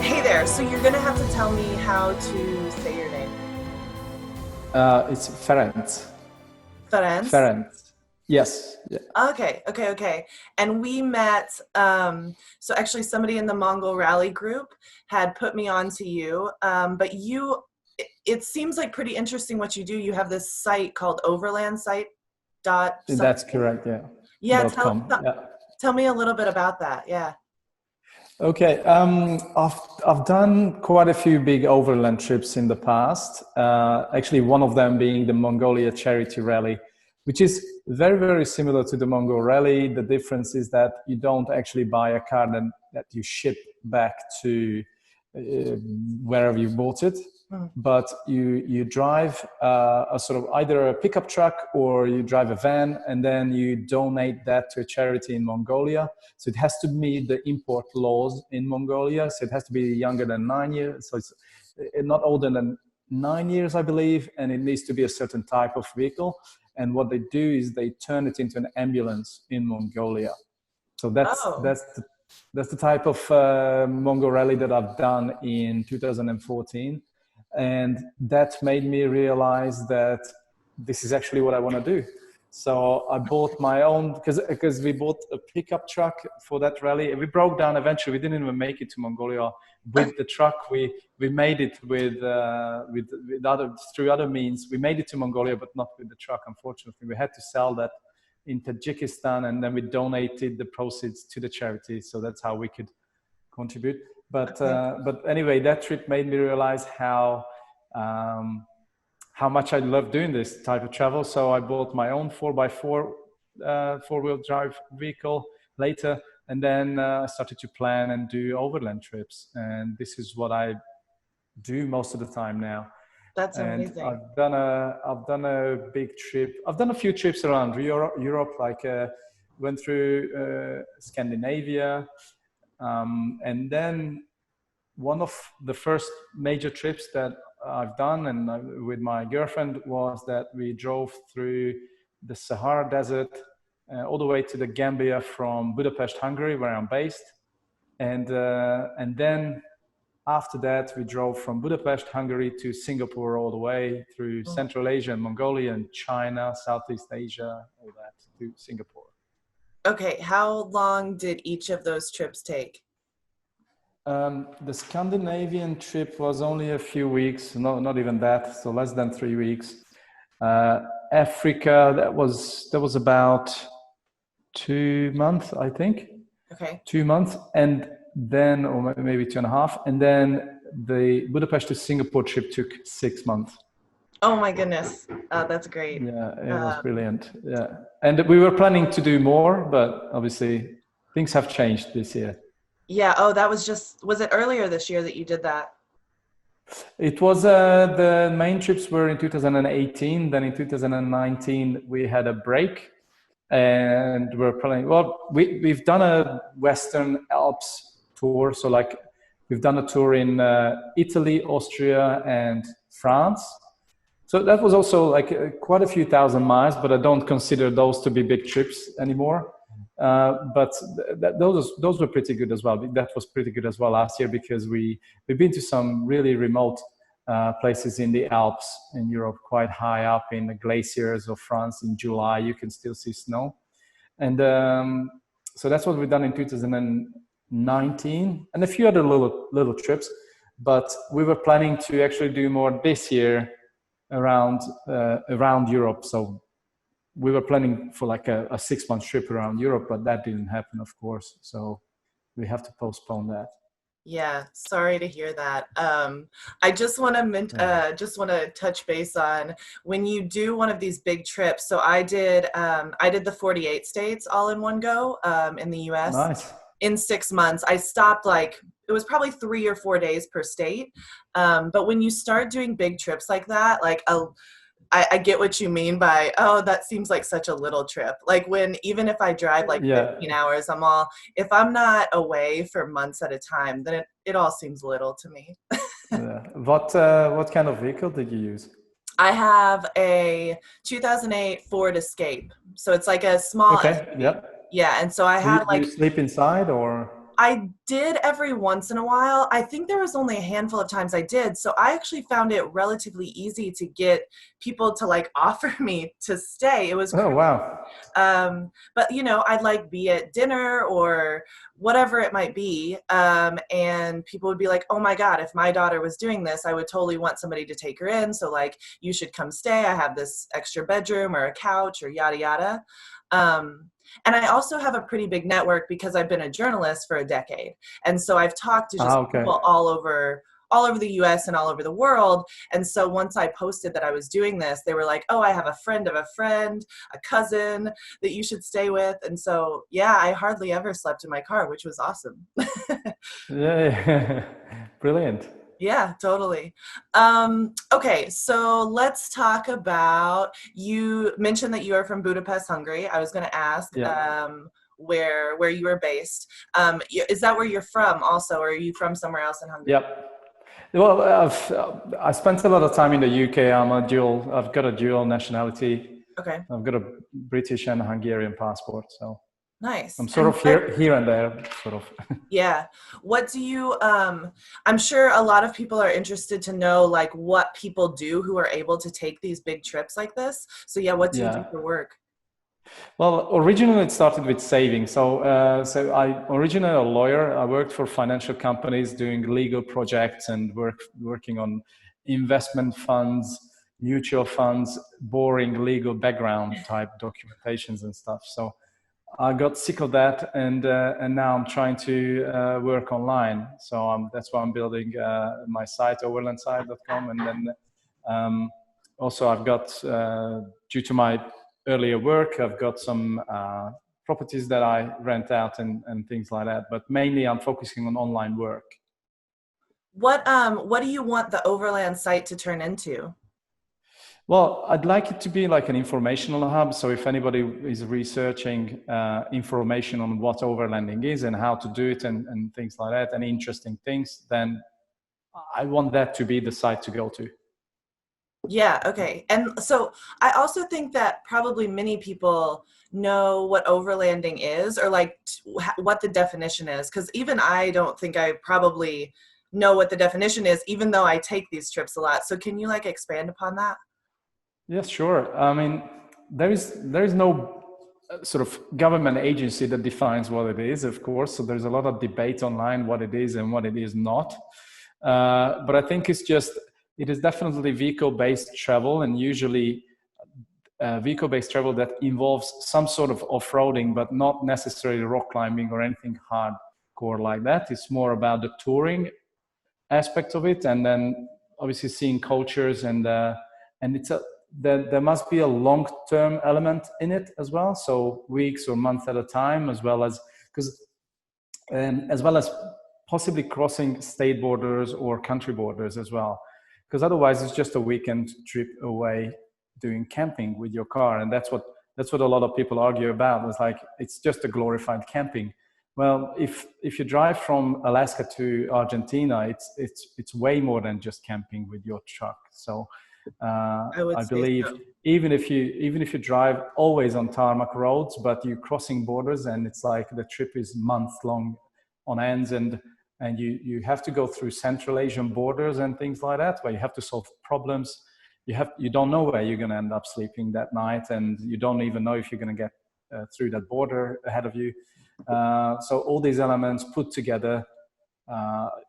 Hey there, so you're gonna have to tell me how to say your name. It's Ferenc. Ferenc? Ferenc. Yes. Yeah. Okay. And we met, so actually somebody in the Mongol Rally group had put me on to you, but it seems like pretty interesting what you do. You have this site called overland site dot That's something. correct. Yeah. Yeah, .com. Yeah. tell me a little bit about that. Yeah. Okay. I've done quite a few big overland trips in the past. Actually, one of them being the Mongolia Charity Rally, which is very, very similar to the Mongol Rally. The difference is that you don't actually buy a car that you ship back to wherever you bought it, Mm. but you drive a sort of either a pickup truck or you drive a van, and then you donate that to a charity in Mongolia. So it has to meet the import laws in Mongolia. So it has to be younger than 9 years. So it's not older than 9 years, I believe, and it needs to be a certain type of vehicle. And what they do is they turn it into an ambulance in Mongolia. So Oh, that's the type of Mongol rally that I've done in 2014, and that made me realize that this is actually what I want to do. So I bought my own because we bought a pickup truck for that rally. We broke down eventually. We didn't even make it to Mongolia with the truck. We made it with other through other means. We made it to Mongolia, but not with the truck. Unfortunately, we had to sell that in Tajikistan, and then we donated the proceeds to the charity. So that's how we could contribute. okay. But anyway, that trip made me realize how much I love doing this type of travel. So I bought my own 4x4 four-wheel drive vehicle later, and then I started to plan and do overland trips. And this is what I do most of the time now. That's And amazing. I've done a big trip. I've done a few trips around Europe, like went through Scandinavia, and then one of the first major trips that I've done and with my girlfriend was that we drove through the Sahara Desert all the way to the Gambia from Budapest, Hungary, where I'm based, and then after that, we drove from Budapest, Hungary to Singapore all the way through Mm. Central Asia and Mongolia and China, Southeast Asia, all that to Singapore. Okay, how long did each of those trips take? The Scandinavian trip was only a few weeks, not even that, so less than 3 weeks. Uh, Africa, that was about 2 months, I think. Okay. 2 months, and then, or maybe 2.5, and then the Budapest to Singapore trip took 6 months. Oh my goodness. That's great. Yeah, it was Um, brilliant. Yeah, and we were planning to do more, but obviously things have changed this year. yeah. Oh, was it earlier this year that you did that? It was the main trips were in 2018. Then in 2019 we had a break, and we're planning. Well, we've done a Western Alps tour, so like we've done a tour in Italy, Austria, and France. So that was also like quite a few thousand miles, but I don't consider those to be big trips anymore. But those were pretty good as well. That was pretty good as well last year because we've been to some really remote places in the Alps in Europe, quite high up in the glaciers of France. In July, you can still see snow, and so that's what we've done in 2019, and a few other little trips. But we were planning to actually do more this year around Europe. So we were planning for like a 6 month trip around Europe, but that didn't happen, of course. So we have to postpone that. Yeah, sorry to hear that. I just want to Yeah. just want to touch base on when you do one of these big trips. So I did the 48 states all in one go in the US Nice. in 6 months. I stopped like it was probably 3 or 4 days per state. But when you start doing big trips like that, I get what you mean by, oh, that seems like such a little trip. Like when, even if I drive like Yeah. 15 hours, if I'm not away for months at a time, then it all seems little to me. Yeah. What kind of vehicle did you use? I have a 2008 Ford Escape. So it's like a small Okay. SUV. Yep. Yeah. And so I Do you, had do you sleep inside or? I did every once in a while. I think there was only a handful of times I did. So I actually found it relatively easy to get people to like offer me to stay. It was Oh, crazy. wow. But I'd like be at dinner or whatever it might be. And people would be like, oh my God, if my daughter was doing this, I would totally want somebody to take her in. So like, you should come stay. I have this extra bedroom or a couch or yada, yada. And I also have a pretty big network because I've been a journalist for a decade. And so I've talked to Ah, just okay. people all over the US and all over the world. And so once I posted that I was doing this, they were like, oh, I have a friend of a friend, a cousin that you should stay with. And so, yeah, I hardly ever slept in my car, which was awesome. Yeah, brilliant. Yeah, totally. Okay, so let's talk about, you mentioned that you are from Budapest, Hungary. I was going to ask Yeah. where you are based. Is that where you're from also, or are you from somewhere else in Hungary? Yep. Well, I spent a lot of time in the UK. I've got a dual nationality. Okay, I've got a British and Hungarian passport. So I'm nice. sort And of what, here and there, sort of. yeah, what do you, I'm sure a lot of people are interested to know like what people do who are able to take these big trips like this. So yeah, what do you do Yeah. for work? Well, originally it started with saving. So I originally a lawyer. I worked for financial companies doing legal projects and working on investment funds, mutual funds, boring legal background type documentations and stuff. So I got sick of that, and now I'm trying to work online. So that's why I'm building my site overlandside.com, and then also I've got due to my earlier work, I've got some properties that I rent out and things like that. But mainly, I'm focusing on online work. What do you want the overland site to turn into? Well, I'd like it to be like an informational hub. So if anybody is researching information on what overlanding is and how to do it and things like that, and interesting things, then I want that to be the site to go to. Yeah, okay. And so I also think that probably many people know what overlanding is or like what the definition is, because even I don't think I probably know what the definition is, even though I take these trips a lot. So can you like expand upon that? Yes, sure. I mean, there is no sort of government agency that defines what it is, of course. So there's a lot of debate online what it is and what it is not. But I think it is definitely vehicle-based travel, and usually vehicle-based travel that involves some sort of off-roading, but not necessarily rock climbing or anything hardcore like that. It's more about the touring aspect of it, and then obviously seeing cultures and there must be a long-term element in it as well, so weeks or months at a time, as well as possibly crossing state borders or country borders as well, because otherwise it's just a weekend trip away doing camping with your car, and that's what a lot of people argue about. It's like it's just a glorified camping. Well, if you drive from Alaska to Argentina, it's way more than just camping with your truck. So I would I say believe so. even if you drive always on tarmac roads, but you're crossing borders, and it's like the trip is months long on ends, and you have to go through Central Asian borders and things like that, where you have to solve problems. You don't know where you're going to end up sleeping that night, and you don't even know if you're going to get through that border ahead of you. So all these elements put together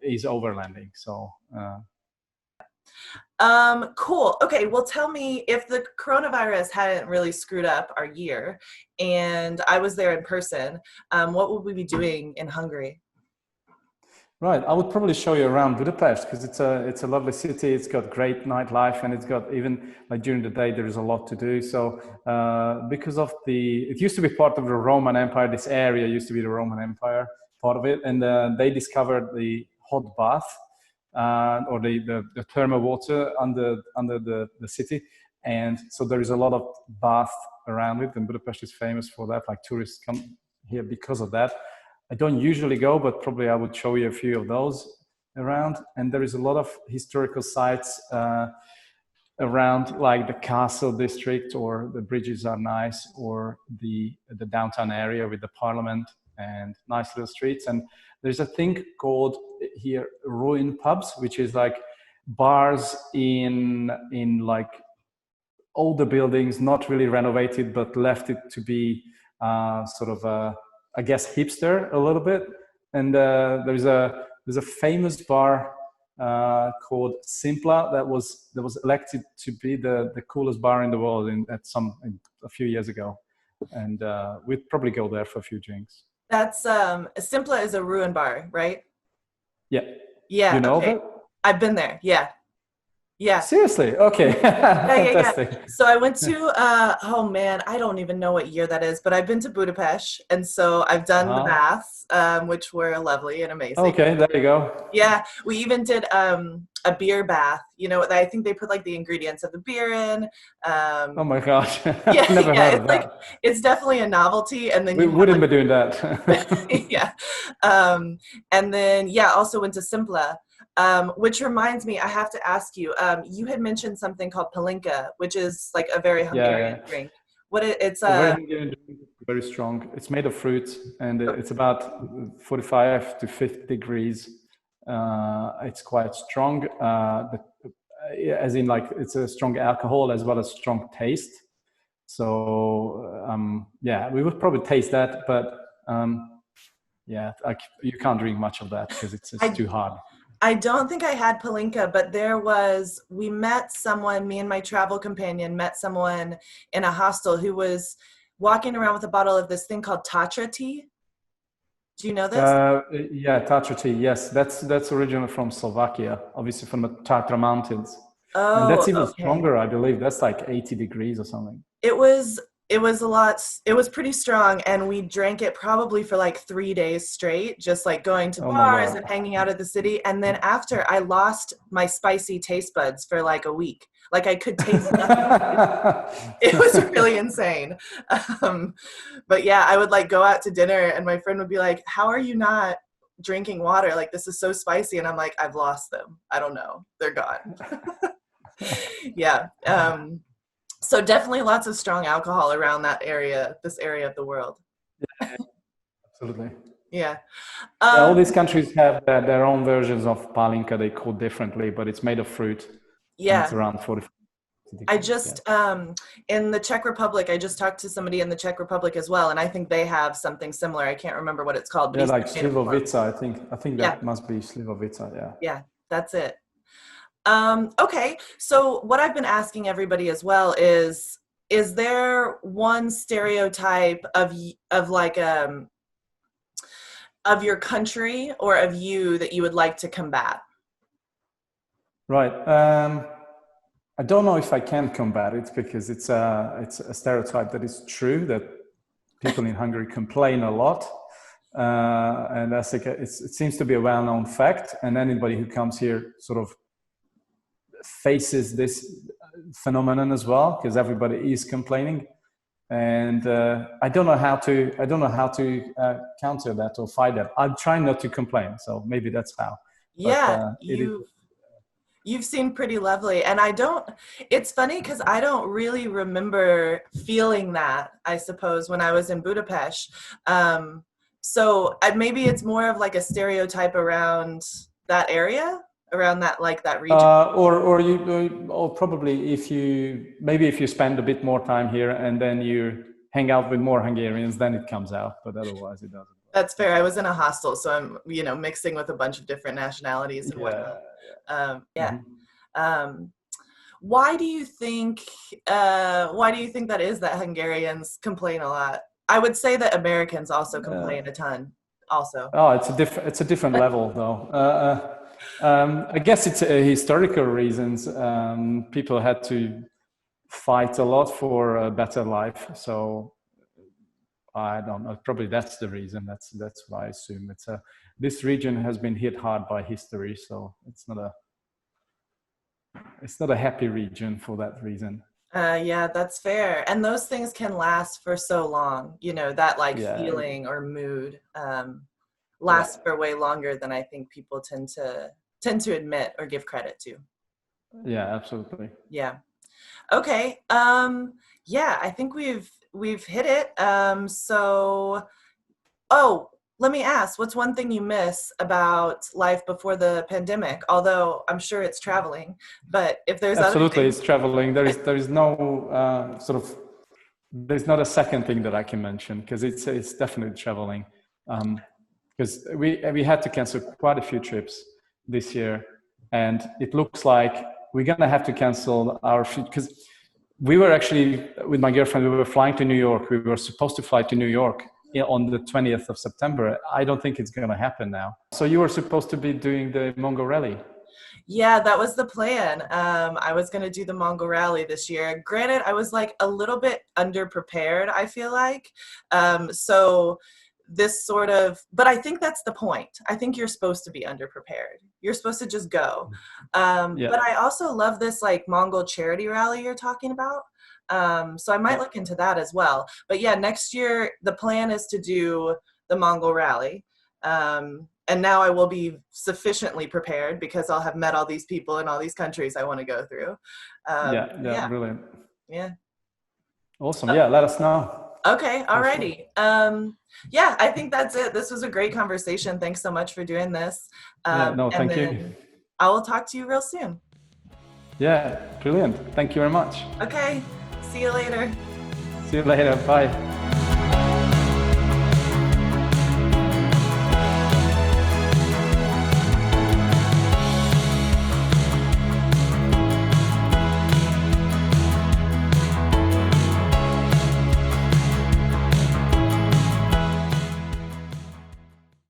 is overlanding. So Cool. Okay, well, tell me, if the coronavirus hadn't really screwed up our year and I was there in person, what would we be doing in Hungary? right, I would probably show you around Budapest, because it's a lovely city. It's got great nightlife, and it's got, even like during the day, there is a lot to do. So because of it used to be part of the Roman Empire. This area used to be the Roman Empire part of it, and they discovered the hot bath or the thermal water under the city, and so there is a lot of bath around it, and Budapest is famous for that. Like tourists come here because of that. I don't usually go, but probably I would show you a few of those around. And there is a lot of historical sites around, like the castle district, or the bridges are nice, or the downtown area with the parliament and nice little streets. And there's a thing called here ruin pubs, which is like bars in like older buildings, not really renovated, but left it to be sort of I guess hipster a little bit. And there's a famous bar called Simpla that was elected to be the coolest bar in the world a few years ago, and we'd probably go there for a few drinks. That's Simpla is a ruin bar, right? Yeah, you Yeah, know of okay. it? I've been there. Yeah. Yeah. Seriously? Okay, Yeah. fantastic. So I went to oh man, I don't even know what year that is, but I've been to Budapest, and so I've done the Uh-huh. baths, which were lovely and amazing. Okay, there you go. Yeah, we even did a beer bath. You know, I think they put like the ingredients of the beer in. Oh Um, my gosh, yeah, never yeah, heard of it's like that. it's definitely a novelty, and then We you have wouldn't like be doing that. yeah, and then yeah, also went to Simpla, which reminds me, I have to ask you. You had mentioned something called palinka, which is like a very Yeah, Hungarian yeah. drink. What it's A very a Hungarian drink, very strong. It's made of fruit, and it's about 45 to 50 degrees. It's quite strong, as in like it's a strong alcohol as well as strong taste. So yeah, we would probably taste that, but yeah, like you can't drink much of that because it's I too hard. I don't think I had palinka, but we met someone, me and my travel companion met someone in a hostel who was walking around with a bottle of this thing called Tatra tea. Do you know this? Yeah, Tatra tea. Yes, that's originally from Slovakia, obviously from the Tatra Mountains, and Oh, that's even okay. stronger. I believe that's like 80 degrees or something. It was it was a lot, it was pretty strong, and we drank it probably for like 3 days straight, just like going to Oh my bars and god. hanging out at the city. And then after, I lost my spicy taste buds for like a week. Like I could taste nothing. It was really insane. Um, but yeah, I would like go out to dinner and my friend would be like, "How are you not drinking water? Like this is so spicy." And I'm like, "I've lost them. I don't know. They're gone." Yeah. So definitely lots of strong alcohol around this area of the world. Absolutely. Yeah. Yeah, all Um, these countries have their own versions of palinka. They call differently, but it's made of fruit, and it's yeah. around 40 I degrees. Yeah. just in the Czech Republic, I just talked to somebody in the Czech Republic as well, and I think they have something similar. I can't remember what it's called, but Yeah, he said like it's made of plum. Slivovica. I think Yeah, that must be Slivovica. Yeah. yeah, that's it. Okay, so what I've been asking everybody as well is there one stereotype of like of your country or of you that you would like to combat? Right. I don't know if I can combat it because it's a stereotype that is true that people in Hungary complain a lot, and that's like it seems to be a well-known fact. And anybody who comes here sort of faces this phenomenon as well because everybody is complaining. And I don't know how to counter that or fight that. I'm trying not to complain, so maybe that's how. But Yeah, it is. you've seemed pretty lovely. And I don't, it's funny because I don't really remember feeling that, I suppose, when I was in Budapest. So maybe it's more of like a stereotype around that area, around that, like that region. Or probably if you spend a bit more time here and then you hang out with more Hungarians, then it comes out. But otherwise, it doesn't. That's fair. I was in a hostel, so I'm, mixing with a bunch of different nationalities and Yeah. whatnot. Yeah. Mhm. Um, why do you think why do you think that is, that Hungarians complain a lot? I would say that Americans also complain a ton also. Oh, it's a different level though. I guess it's historical reasons. People had to fight a lot for a better life, so I don't know. Probably that's the reason. That's what I assume. This region has been hit hard by history, so it's not a happy region for that reason. Yeah, that's fair. And those things can last for so long, that like Yeah, feeling or mood yeah, lasts for way longer than I think people tend to admit or give credit to. yeah, absolutely. Yeah. Okay. Yeah, I think we've hit it. So oh, let me ask, what's one thing you miss about life before the pandemic? Although I'm sure it's traveling, but if there's other Absolutely, things. it's traveling. There is no there's not a second thing that I can mention, because it's definitely traveling. Because we had to cancel quite a few trips this year, and it looks like we're gonna have to cancel our, because we were actually, with my girlfriend, we were flying to New York. We were supposed to fly to New York on the 20th of September. I don't think it's gonna happen now. So you were supposed to be doing the Mongol Rally. Yeah, that was the plan. I was going to do the Mongol Rally this year. Granted, I was like a little bit underprepared, I feel like. So this sort of, but I think that's the point. I think you're supposed to be underprepared. You're supposed to just go. But Yeah, I also love this like Mongol charity rally you're talking about. So I might yeah, look into that as well. But yeah, next year the plan is to do the Mongol Rally. And now I will be sufficiently prepared because I'll have met all these people in all these countries I want to go through. yeah, yeah. Yeah, Brilliant. yeah. Awesome. Yeah, let us know Okay, for sure. alrighty. Yeah, I think that's it. This was a great conversation. Thanks so much for doing this. Yeah, no, And thank you. then I will talk to you real soon. Yeah, brilliant. Thank you very much. Okay, see you later. See you later. Bye.